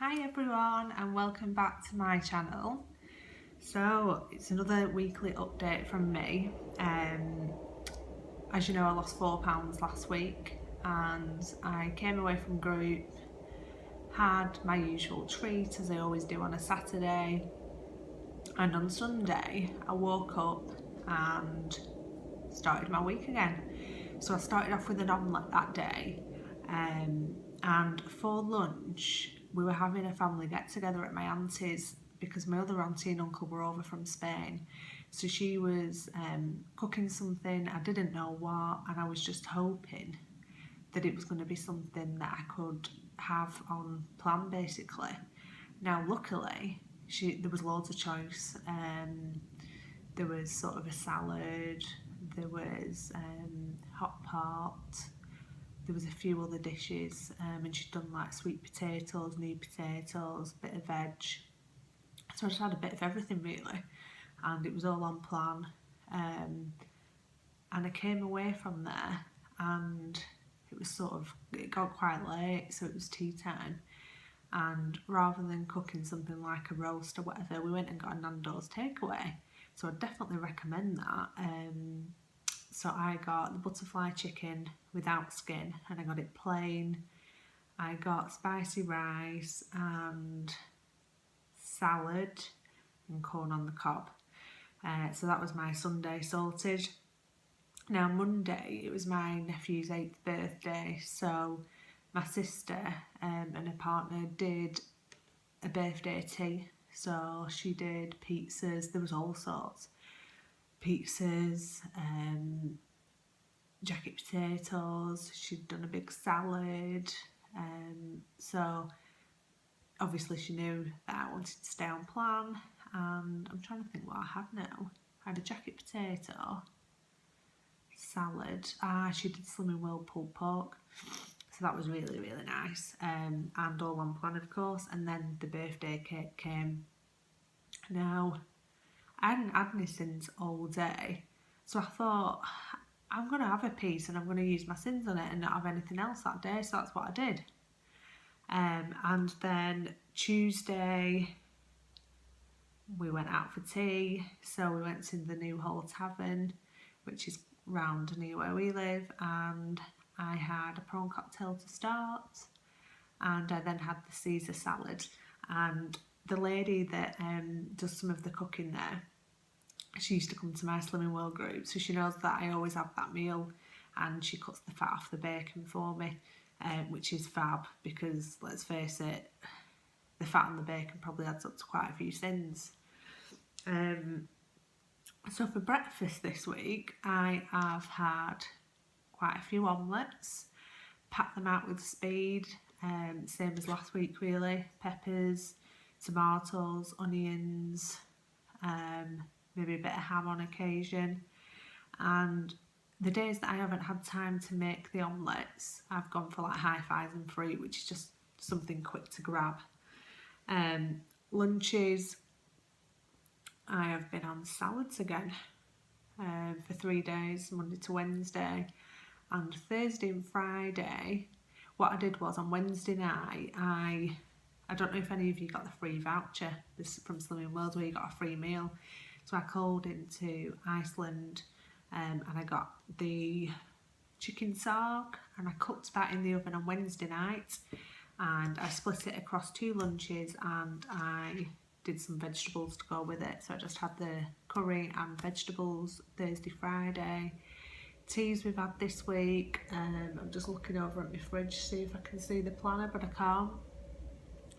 Hi everyone and welcome back to my channel. So it's another weekly update from me. As you know, I lost £4 last week and I came away from group, had my usual treat as I always do on a Saturday, and on Sunday I woke up and started my week again. So I started off with an omelette that day, and for lunch we were having a family get together at my auntie's because my other auntie and uncle were over from Spain. So she was cooking something, I didn't know what, and I was just hoping that it was going to be something that I could have on plan basically. Now luckily there was loads of choice. There was sort of a salad, there was hot pot, there was a few other dishes, and she'd done like sweet potatoes, new potatoes, bit of veg. So I just had a bit of everything really, and it was all on plan. And I came away from there, and it got quite late, so it was tea time. And rather than cooking something like a roast or whatever, we went and got a Nando's takeaway. So I'd definitely recommend that. So I got the butterfly chicken without skin, and I got it plain. I got spicy rice and salad and corn on the cob. So that was my Sunday sorted. Now Monday, it was my nephew's 8th birthday, so my sister and her partner did a birthday tea. So she did pizzas, there was all sorts. Pizzas, jacket potatoes, she'd done a big salad. So obviously she knew that I wanted to stay on plan, and I'm trying to think what I had now. I had a jacket potato, salad, she did slimming world pulled pork, so that was really nice, and all on plan of course. And then the birthday cake came. Now I hadn't had any sins all day, so I thought I'm going to have a piece and I'm going to use my sins on it and not have anything else that day, so that's what I did. And then Tuesday we went out for tea, so we went to the New Hall Tavern, which is round near where we live, and I had a prawn cocktail to start, and I then had the Caesar salad. And the lady that does some of the cooking there, she used to come to my Slimming World group, so she knows that I always have that meal, and she cuts the fat off the bacon for me, which is fab, because let's face it, the fat on the bacon probably adds up to quite a few sins. So for breakfast this week, I have had quite a few omelettes, packed them out with speed, same as last week really. Peppers, tomatoes, onions, maybe a bit of ham on occasion. And the days that I haven't had time to make the omelettes, I've gone for like hi-fis and fruit, which is just something quick to grab. Lunches, I have been on salads again for 3 days, Monday to Wednesday, and Thursday and Friday. What I did was on Wednesday night, I don't know if any of you got the free voucher from Slimming World where you got a free meal. So I called into Iceland, and I got the chicken sarg, and I cooked that in the oven on Wednesday night, and I split it across 2 lunches, and I did some vegetables to go with it. So I just had the curry and vegetables Thursday, Friday. Teas we've had this week. I'm just looking over at my fridge to see if I can see the planner, but I can't.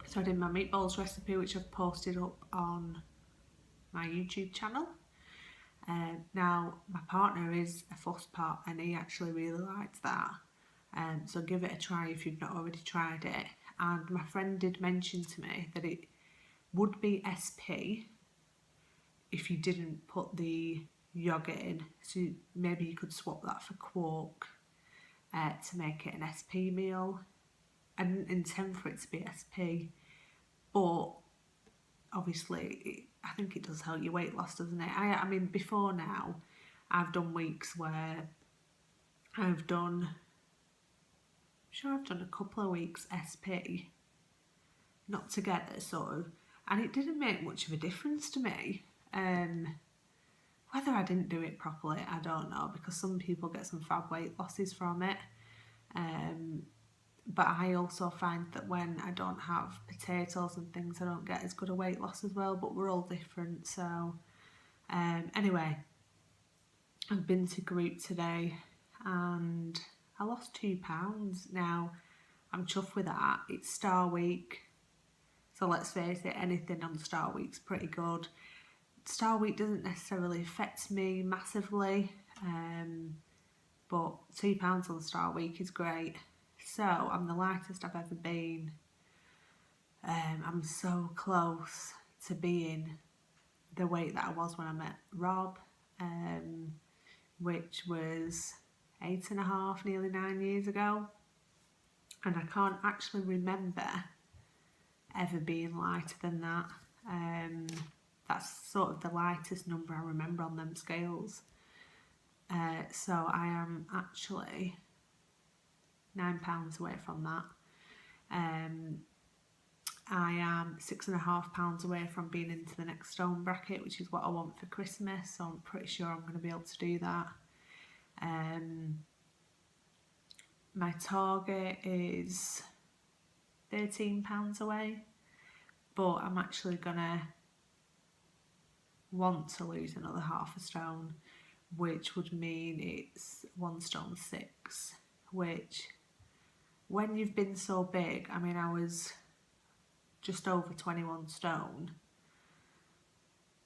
So I did my meatballs recipe, which I've posted up on my YouTube channel. Now my partner is a fuss pot, and he actually really likes that. So give it a try if you've not already tried it. And my friend did mention to me that it would be SP if you didn't put the yogurt in, so maybe you could swap that for quark to make it an SP meal. I didn't intend for it to be SP, but obviously I think it does help your weight loss, doesn't it? I mean, before now I've done weeks where I've done a couple of weeks SP. not together sort of, and it didn't make much of a difference to me. Whether I didn't do it properly, I don't know, because some people get some fab weight losses from it. But I also find that when I don't have potatoes and things, I don't get as good a weight loss as well, but we're all different. So anyway, I've been to group today and I lost £2. Now, I'm chuffed with that. It's Star Week, so let's face it, anything on Star Week's pretty good. Star Week doesn't necessarily affect me massively, but £2 on Star Week is great. So I'm the lightest I've ever been. I'm so close to being the weight that I was when I met Rob, which was 8.5, nearly 9 years ago. And I can't actually remember ever being lighter than that. That's sort of the lightest number I remember on them scales. So I am actually £9 away from that. I am £6.5 away from being into the next stone bracket, which is what I want for Christmas, so I'm pretty sure I'm going to be able to do that. My target is £13 away, but I'm actually going to want to lose another half a stone, which would mean it's 1 stone 6, which when you've been so big, I mean, I was just over 21 stone.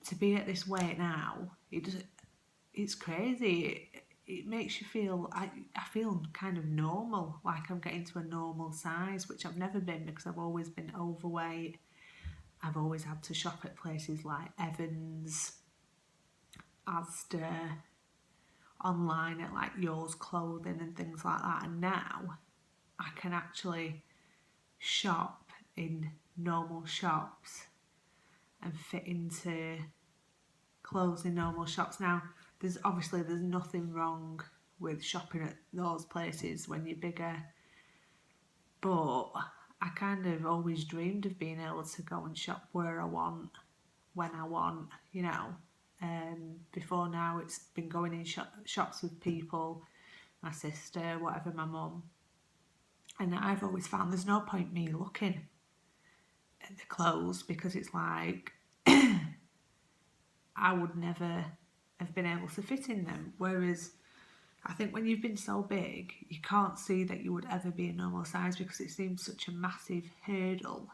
To be at this weight now, it's crazy. It makes you feel, I feel kind of normal, like I'm getting to a normal size, which I've never been because I've always been overweight. I've always had to shop at places like Evans, Asda, online at like Yours Clothing and things like that. And now I can actually shop in normal shops and fit into clothes in normal shops. Now, there's nothing wrong with shopping at those places when you're bigger, but I kind of always dreamed of being able to go and shop where I want, when I want, you know. Before now, it's been going in shops with people, my sister, whatever, my mum, and I've always found there's no point me looking at the clothes because it's like I would never have been able to fit in them. Whereas I think when you've been so big, you can't see that you would ever be a normal size because it seems such a massive hurdle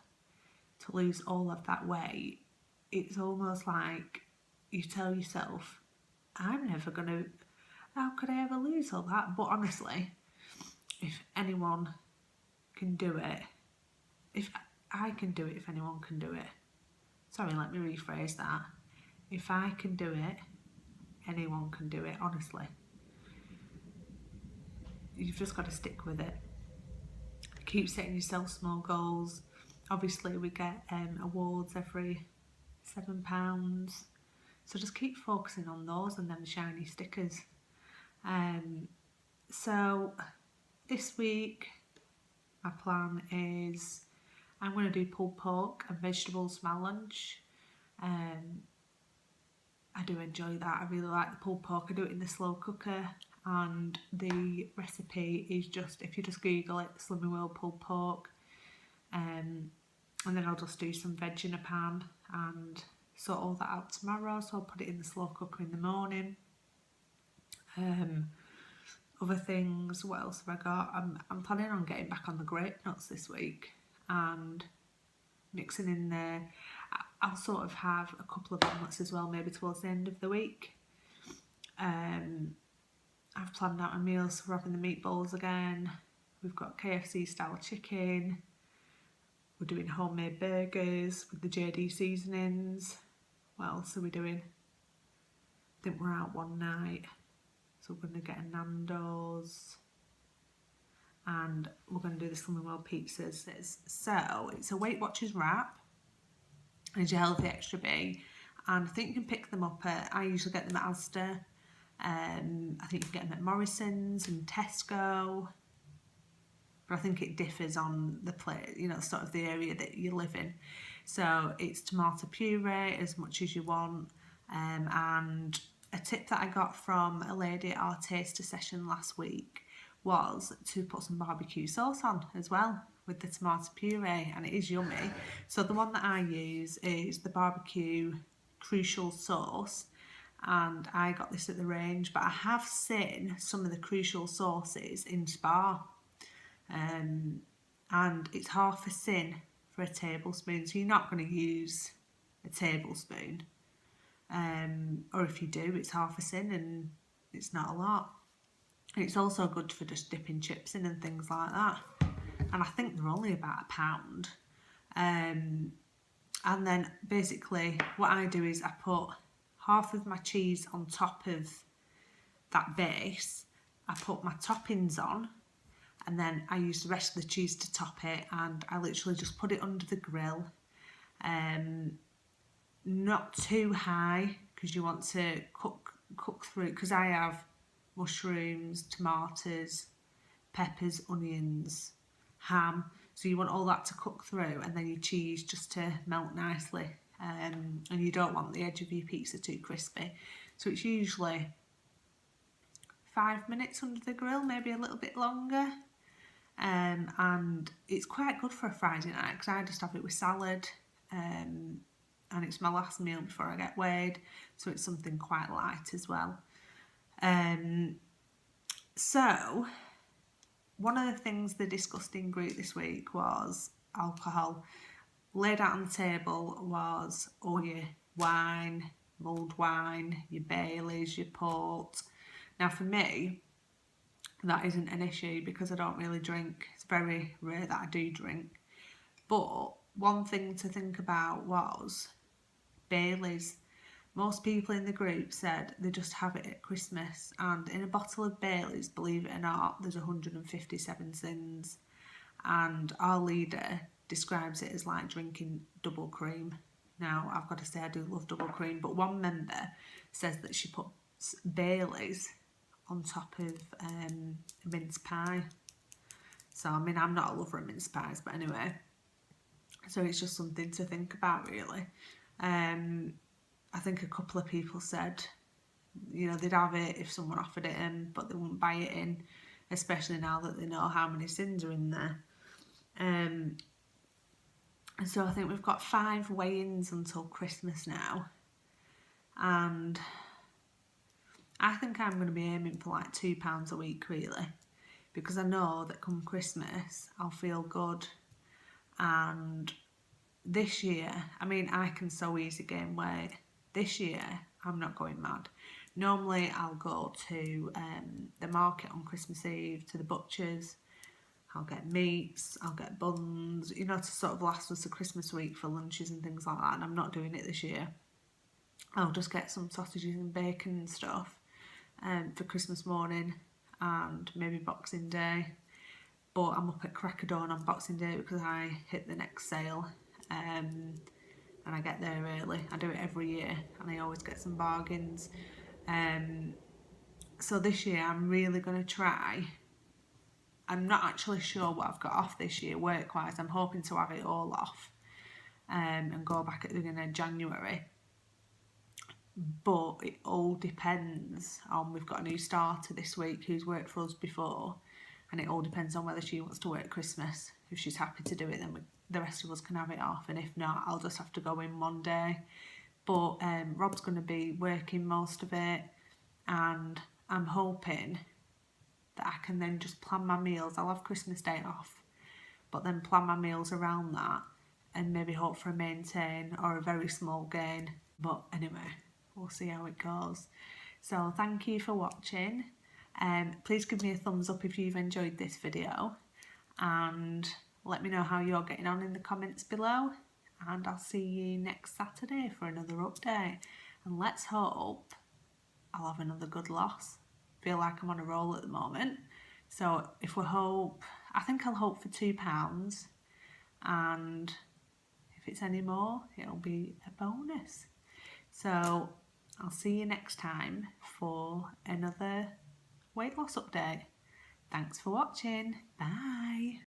to lose all of that weight. It's almost like you tell yourself, I'm never going to, how could I ever lose all that? But honestly, if anyone can do it, if I can do it, if anyone can do it. Sorry, let me rephrase that. If I can do it, anyone can do it, honestly. You've just got to stick with it. Keep setting yourself small goals. Obviously, we get awards every £7. So just keep focusing on those and them shiny stickers. So this week, my plan is I'm going to do pulled pork and vegetables for my lunch. I do enjoy that. I really like the pulled pork. I do it in the slow cooker, and the recipe is just, if you just Google it, Slimming World pulled pork, and then I'll just do some veg in a pan and sort all that out tomorrow. So I'll put it in the slow cooker in the morning. Other things, what else have I got? I'm planning on getting back on the grape nuts this week and mixing in there. I'll sort of have a couple of omelettes as well, maybe towards the end of the week. I've planned out my meals for having the meatballs again. We've got KFC style chicken. We're doing homemade burgers with the JD seasonings. What else are we doing? I think we're out one night, so we're going to get a Nando's. And we're going to do the Slimming World pizzas. So it's a Weight Watchers wrap. And your healthy extra B, and I think you can pick them up I usually get them at Asda. I think you can get them at Morrison's and Tesco, but I think it differs on the place, you know, sort of the area that you live in. So it's tomato puree as much as you want. And a tip that I got from a lady at our taster session last week was to put some barbecue sauce on as well with the tomato puree, and it is yummy. So the one that I use is the barbecue crucial sauce, and I got this at the range, but I have seen some of the crucial sauces in Spar, and it's half a sin for a tablespoon, so you're not going to use a tablespoon, or if you do, it's half a sin and it's not a lot. It's also good for just dipping chips in and things like that, and I think they're only about £1. And then basically what I do is I put half of my cheese on top of that base, I put my toppings on, and then I use the rest of the cheese to top it, and I literally just put it under the grill. Not too high, because you want to cook through, because I have mushrooms, tomatoes, peppers, onions, ham, so you want all that to cook through, and then your cheese just to melt nicely, and you don't want the edge of your pizza too crispy. So it's usually 5 minutes under the grill, maybe a little bit longer, and it's quite good for a Friday night because I just have it with salad, and it's my last meal before I get weighed, so it's something quite light as well. So one of the things they discussed in group this week was alcohol. Laid out on the table was all your wine, mulled wine, your Baileys, your port. Now for me, that isn't an issue because I don't really drink. It's very rare that I do drink. But one thing to think about was Baileys. Most people in the group said they just have it at Christmas, and in a bottle of Baileys, believe it or not, there's 157 sins, and our leader describes it as like drinking double cream. Now, I've got to say I do love double cream, but one member says that she puts Baileys on top of mince pie. So, I mean, I'm not a lover of mince pies, but anyway. So it's just something to think about, really. I think a couple of people said, you know, they'd have it if someone offered it in, but they wouldn't buy it in, especially now that they know how many sins are in there. And so I think we've got 5 weigh-ins until Christmas now, and I think I'm going to be aiming for like £2 a week, really, because I know that come Christmas I'll feel good. And this year, I mean, I can so easily gain weight. This year, I'm not going mad. Normally, I'll go to the market on Christmas Eve, to the butcher's. I'll get meats, I'll get buns, you know, to sort of last us a Christmas week for lunches and things like that. And I'm not doing it this year. I'll just get some sausages and bacon and stuff for Christmas morning and maybe Boxing Day. But I'm up at crack of dawn on Boxing Day because I hit the next sale. And I get there early. I do it every year and I always get some bargains. So this year I'm really going to try. I'm not actually sure what I've got off this year work-wise. I'm hoping to have it all off and go back at the beginning of January. But it all depends on, we've got a new starter this week who's worked for us before, and it all depends on whether she wants to work Christmas. If she's happy to do it, then the rest of us can have it off, and if not, I'll just have to go in one day. But Rob's going to be working most of it, and I'm hoping that I can then just plan my meals. I'll have Christmas Day off, but then plan my meals around that and maybe hope for a maintain or a very small gain. But anyway, we'll see how it goes. So thank you for watching. Please give me a thumbs up if you've enjoyed this video, and let me know how you're getting on in the comments below, and I'll see you next Saturday for another update, and let's hope I'll have another good loss. Feel like I'm on a roll at the moment, so if we hope, I think I'll hope for £2, and if it's any more it'll be a bonus. So I'll see you next time for another weight loss update. Thanks for watching. Bye.